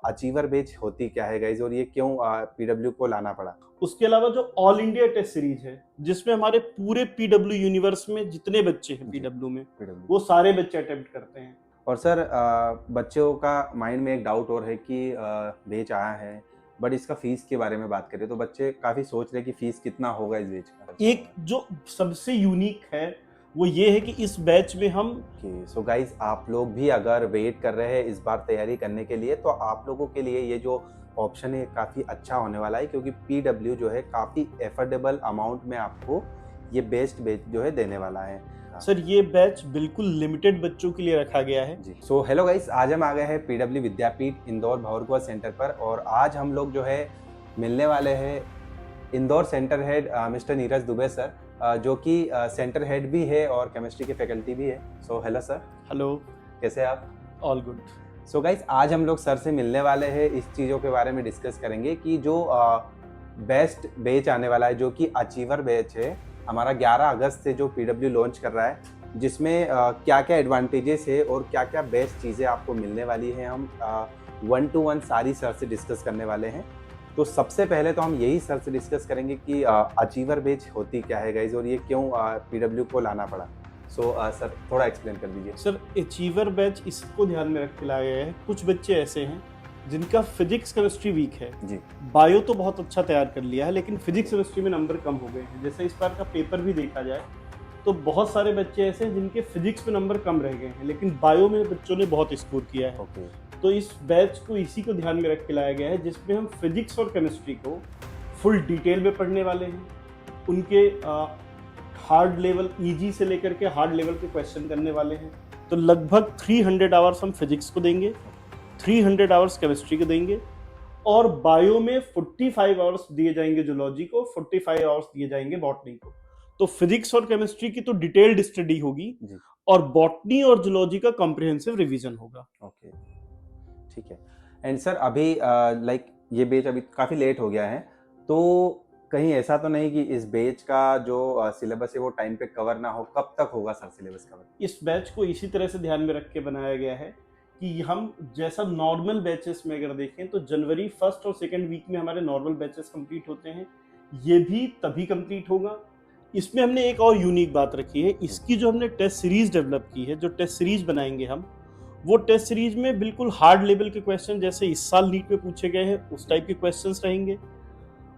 Achiever batch होती क्या है गाइज, और ये क्यों पीडब्ल्यू को लाना पड़ा? उसके अलावा जो ऑल इंडिया टेस्ट सीरीज है, जिसमें हमारे पूरे पीडब्ल्यू यूनिवर्स में जितने बच्चे हैं जी, पीडब्ल्यू में, पीडब्ल्यू। वो सारे बच्चे अटेम्प्ट करते हैं। और सर बच्चों का माइंड में एक डाउट और है कि बैच आया है, बट इसका फीस के बारे में बात करें तो बच्चे काफ़ी सोच रहे हैं कि फीस कितना होगा इस बैच का। एक जो सबसे यूनिक है वो ये है कि इस बैच में हम ओके, सो गाइज आप लोग भी अगर वेट कर रहे हैं इस बार तैयारी करने के लिए, तो आप लोगों के लिए ये जो ऑप्शन है काफ़ी अच्छा होने वाला है, क्योंकि पीडब्ल्यू जो है काफ़ी एफोर्डेबल अमाउंट में आपको ये बेस्ट बैच जो है देने वाला है। सर ये बैच बिल्कुल लिमिटेड बच्चों के लिए रखा गया है। जी, सो हेलो गाइस, आज हम आ गए हैं पीडब्ल्यू विद्यापीठ इंदौर भंवरकुआ सेंटर पर, और आज हम लोग जो है मिलने वाले हैं Indore centre head mister Neeraj Dubey sir, जो कि सेंटर हेड भी है और केमिस्ट्री के फैकल्टी भी है। So hello sir. हेलो। कैसे हैं आप? All good. सो गाइस, आज हम लोग सर से मिलने वाले हैं, इस चीज़ों के बारे में डिस्कस करेंगे कि जो बेस्ट बैच आने वाला है जो कि अचीवर बैच है, हमारा 11 अगस्त से जो पीडब्ल्यू लॉन्च कर रहा है, जिसमें क्या क्या एडवांटेजेस है और क्या क्या बेस्ट चीज़ें आपको मिलने वाली हैं, हम 1 to 1 सारी सर से डिस्कस करने वाले हैं। तो सबसे पहले तो हम यही सर से डिस्कस करेंगे कि अचीवर बैच होती क्या है गाइज, और ये क्यों पीडब्ल्यू को लाना पड़ा। सो सर थोड़ा एक्सप्लेन कर दीजिए। सर अचीवर बैच इसको ध्यान में रख के लाया गया है, कुछ बच्चे ऐसे हैं जिनका फिजिक्स केमिस्ट्री वीक है, जी, बायो तो बहुत अच्छा तैयार कर लिया है, लेकिन फिजिक्स केमिस्ट्री में नंबर कम हो गए हैं। जैसे इस बार का पेपर भी देखा जाए तो बहुत सारे बच्चे ऐसे हैं जिनके फिजिक्स में नंबर कम रह गए हैं, लेकिन बायो में बच्चों ने बहुत स्कोर किया है। ओके। तो इस बैच को इसी को ध्यान में रख के लाया गया है, जिसमें हम फिजिक्स और केमिस्ट्री को फुल डिटेल में पढ़ने वाले हैं। उनके हार्ड लेवल ईजी से लेकर के हार्ड लेवल के क्वेश्चन करने वाले हैं। तो लगभग 300 आवर्स हम फिजिक्स को देंगे, 300 आवर्स केमिस्ट्री को देंगे, और बायो में 45 आवर्स दिए जाएंगे जूलॉजी को, 45 आवर्स दिए जाएंगे बॉटनी को। तो फिजिक्स और केमिस्ट्री की तो डिटेल्ड स्टडी होगी, जी, और बॉटनी और जूलॉजी का कॉम्प्रिहेंसिव रिवीजन होगा। ओके, ठीक है। एंड सर अभी लाइक ये बैच अभी काफ़ी लेट हो गया है, तो कहीं ऐसा तो नहीं कि इस बैच का जो सिलेबस है वो टाइम पे कवर ना हो? कब तक होगा सर सिलेबस कवर? इस बैच को इसी तरह से ध्यान में रख के बनाया गया है कि हम जैसा नॉर्मल बैचेस में अगर देखें तो जनवरी फर्स्ट और सेकंड वीक में हमारे नॉर्मल बैचेस कंप्लीट होते हैं, ये भी तभी कंप्लीट होगा। इसमें हमने एक और यूनिक बात रखी है, इसकी जो हमने टेस्ट सीरीज डेवलप की है, जो टेस्ट सीरीज बनाएंगे हम, वो टेस्ट सीरीज में बिल्कुल हार्ड लेवल के क्वेश्चन जैसे इस साल नीट में पूछे गए हैं उस टाइप के क्वेश्चंस रहेंगे,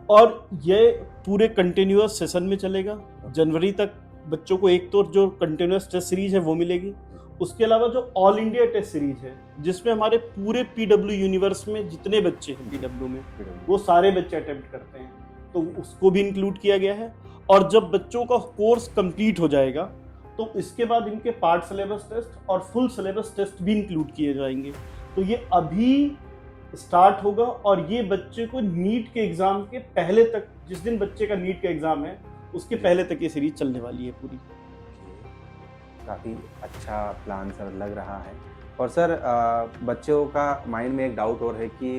और ये पूरे कंटिन्यूअस सेशन में चलेगा। जनवरी तक बच्चों को एक तो जो कंटिन्यूअस टेस्ट सीरीज है वो मिलेगी, उसके अलावा जो ऑल इंडिया टेस्ट सीरीज है, जिसमें हमारे पूरे पीडब्ल्यू यूनिवर्स में जितने बच्चे हैं पीडब्ल्यू में, वो सारे बच्चे अटेम्प्ट करते हैं, तो उसको भी इंक्लूड किया गया है। और जब बच्चों का कोर्स कंप्लीट हो जाएगा तो इसके बाद इनके पार्ट सिलेबस टेस्ट और फुल सिलेबस टेस्ट भी इंक्लूड किए जाएंगे। तो ये अभी स्टार्ट होगा, और ये बच्चे को नीट के एग्जाम के पहले तक, जिस दिन बच्चे का नीट का एग्जाम है उसके पहले तक ये सीरीज चलने वाली है पूरी। काफ़ी अच्छा प्लान सर लग रहा है। और सर बच्चों का माइंड में एक डाउट और है कि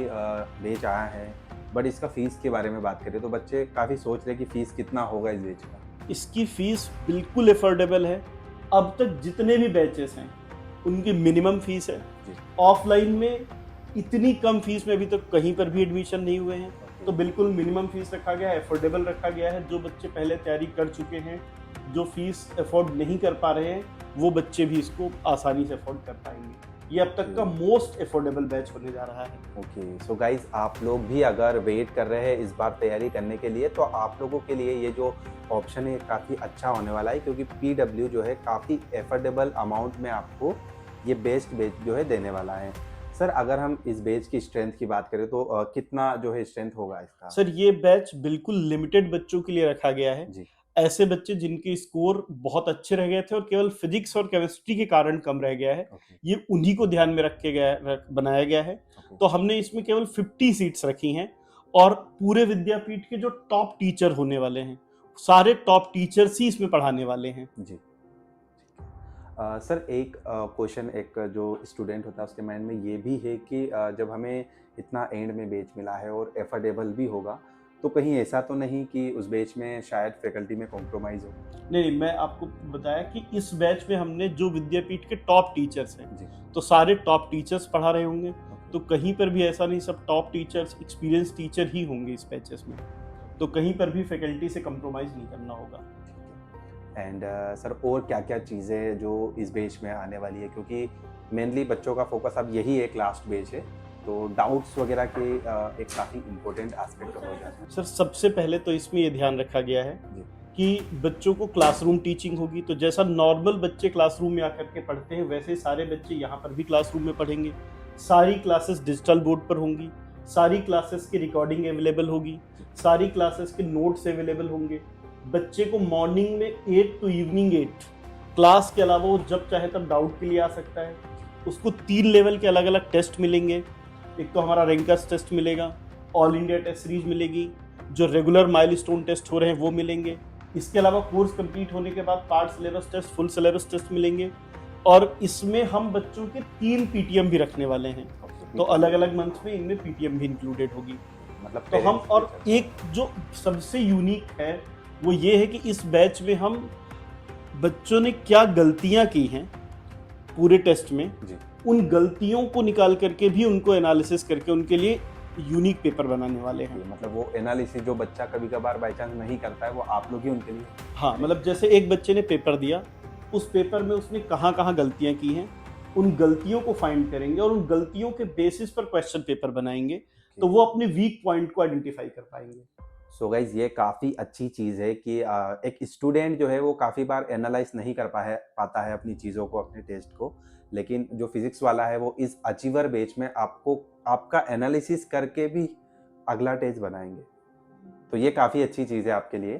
बैच आया है, बट इसका फ़ीस के बारे में बात करें तो बच्चे काफ़ी सोच रहे हैं कि फ़ीस कितना होगा इस बैच का। इसकी फीस बिल्कुल अफोर्डेबल है। अब तक जितने भी बैचेस हैं उनकी मिनिमम फीस है। जी, ऑफलाइन में इतनी कम फीस में अभी तक कहीं पर भी एडमिशन नहीं हुए हैं, तो बिल्कुल मिनिमम फीस रखा गया है, अफोर्डेबल रखा गया है। जो बच्चे पहले तैयारी कर चुके हैं, जो फीस अफोर्ड नहीं कर पा रहे हैं, वो बच्चे भी इसको आसानी से अफोर्ड कर पाएंगे। ये अब तक का मोस्ट अफोर्डेबल बैच होने जा रहा है। ओके, सो गाइज आप लोग भी अगर वेट कर रहे हैं इस बार तैयारी करने के लिए, तो आप लोगों के लिए ये जो ऑप्शन है काफ़ी अच्छा होने वाला है, क्योंकि पीडब्ल्यू जो है काफ़ी एफोर्डेबल अमाउंट में आपको ये बेस्ट बैच जो है देने वाला है। सर अगर हम इस बैच की स्ट्रेंथ की बात करें तो कितना जो है स्ट्रेंथ होगा इसका? सर ये बैच बिल्कुल लिमिटेड बच्चों के लिए रखा गया है। जी, ऐसे बच्चे जिनके स्कोर बहुत अच्छे रह गए थे और केवल फिजिक्स और केमिस्ट्री के कारण कम रह गया है, ओके, ये उन्हीं को ध्यान में बनाया गया है। ओके। तो हमने इसमें केवल 50 सीट्स रखी हैं, और पूरे विद्यापीठ के जो टॉप टीचर होने वाले हैं, सारे टॉप टीचर्स ही इसमें पढ़ाने वाले हैं। जी, सर एक क्वेश्चन एक जो स्टूडेंट होता है उसके माइंड में ये भी है कि जब हमें इतना एंड में बैच मिला है और एफोर्डेबल भी होगा, तो कहीं ऐसा तो नहीं कि उस बैच में शायद फैकल्टी में कॉम्प्रोमाइज़ हो? नहीं, मैं आपको बताया कि इस बैच में हमने जो विद्यापीठ के टॉप टीचर्स हैं, जी, तो सारे टॉप टीचर्स पढ़ा रहे होंगे। तो कहीं पर भी ऐसा नहीं, सब टॉप टीचर्स, एक्सपीरियंस टीचर ही होंगे इस बैचेस में, तो कहीं पर भी फैकल्टी से कंप्रोमाइज़ नहीं करना होगा। एंड सर और क्या क्या चीज़ें जो इस बैच में आने वाली है, क्योंकि मेनली बच्चों का फोकस अब यही एक लास्ट बैच है, तो डाउट्स वगैरह के एक काफ़ी इम्पोर्टेंट एस्पेक्ट हो जाता है। सर सबसे पहले तो इसमें ये ध्यान रखा गया है जी। कि बच्चों को क्लासरूम टीचिंग होगी, तो जैसा नॉर्मल बच्चे क्लासरूम में आकर के पढ़ते हैं वैसे सारे बच्चे यहाँ पर भी क्लासरूम में पढ़ेंगे। सारी क्लासेस डिजिटल बोर्ड पर होंगी, सारी क्लासेस की रिकॉर्डिंग अवेलेबल होगी, सारी क्लासेस के नोट्स अवेलेबल होंगे। बच्चे को मॉर्निंग में 8 टू इवनिंग 8 क्लास के अलावा वो जब चाहे तब डाउट के लिए आ सकता है। उसको 3 लेवल के अलग अलग टेस्ट मिलेंगे। एक तो हमारा रैंकर्स टेस्ट मिलेगा, ऑल इंडिया टेस्ट सीरीज मिलेगी, जो रेगुलर माइलस्टोन टेस्ट हो रहे हैं वो मिलेंगे। इसके अलावा कोर्स कंप्लीट होने के बाद part syllabus test, full syllabus test मिलेंगे, और इसमें हम बच्चों के 3 पीटीएम भी रखने वाले हैं, तो अलग अलग मंथ में इनमें पीटीएम भी इंक्लूडेड होगी। मतलब तो हम, और एक जो सबसे यूनिक है वो ये है कि इस बैच में हम बच्चों ने क्या गलतियां की हैं पूरे टेस्ट में, जी। उन गलतियों को निकाल करके भी उनको एनालिसिस करके उनके लिए यूनिक पेपर बनाने वाले हैं। मतलब वो एनालिसिस जो बच्चा कभी कभार बाई चांस नहीं करता है, वो आप लोग ही उनके लिए। हाँ, मतलब जैसे एक बच्चे ने पेपर दिया, उस पेपर में उसने कहाँ कहाँ गलतियां की हैं, उन गलतियों को फाइंड करेंगे और उन गलतियों के बेसिस पर क्वेश्चन पेपर बनाएंगे, तो वो अपने वीक पॉइंट को आइडेंटिफाई कर पाएंगे। सो गाइज ये काफ़ी अच्छी चीज़ है कि एक स्टूडेंट जो है वो काफ़ी बार एनालाइज नहीं कर पाता है अपनी चीज़ों को, अपने टेस्ट को, लेकिन जो फिजिक्स वाला है वो इस अचीवर बैच में आपको आपका एनालिसिस करके भी अगला टेस्ट बनाएंगे, तो ये काफ़ी अच्छी चीज़ है आपके लिए।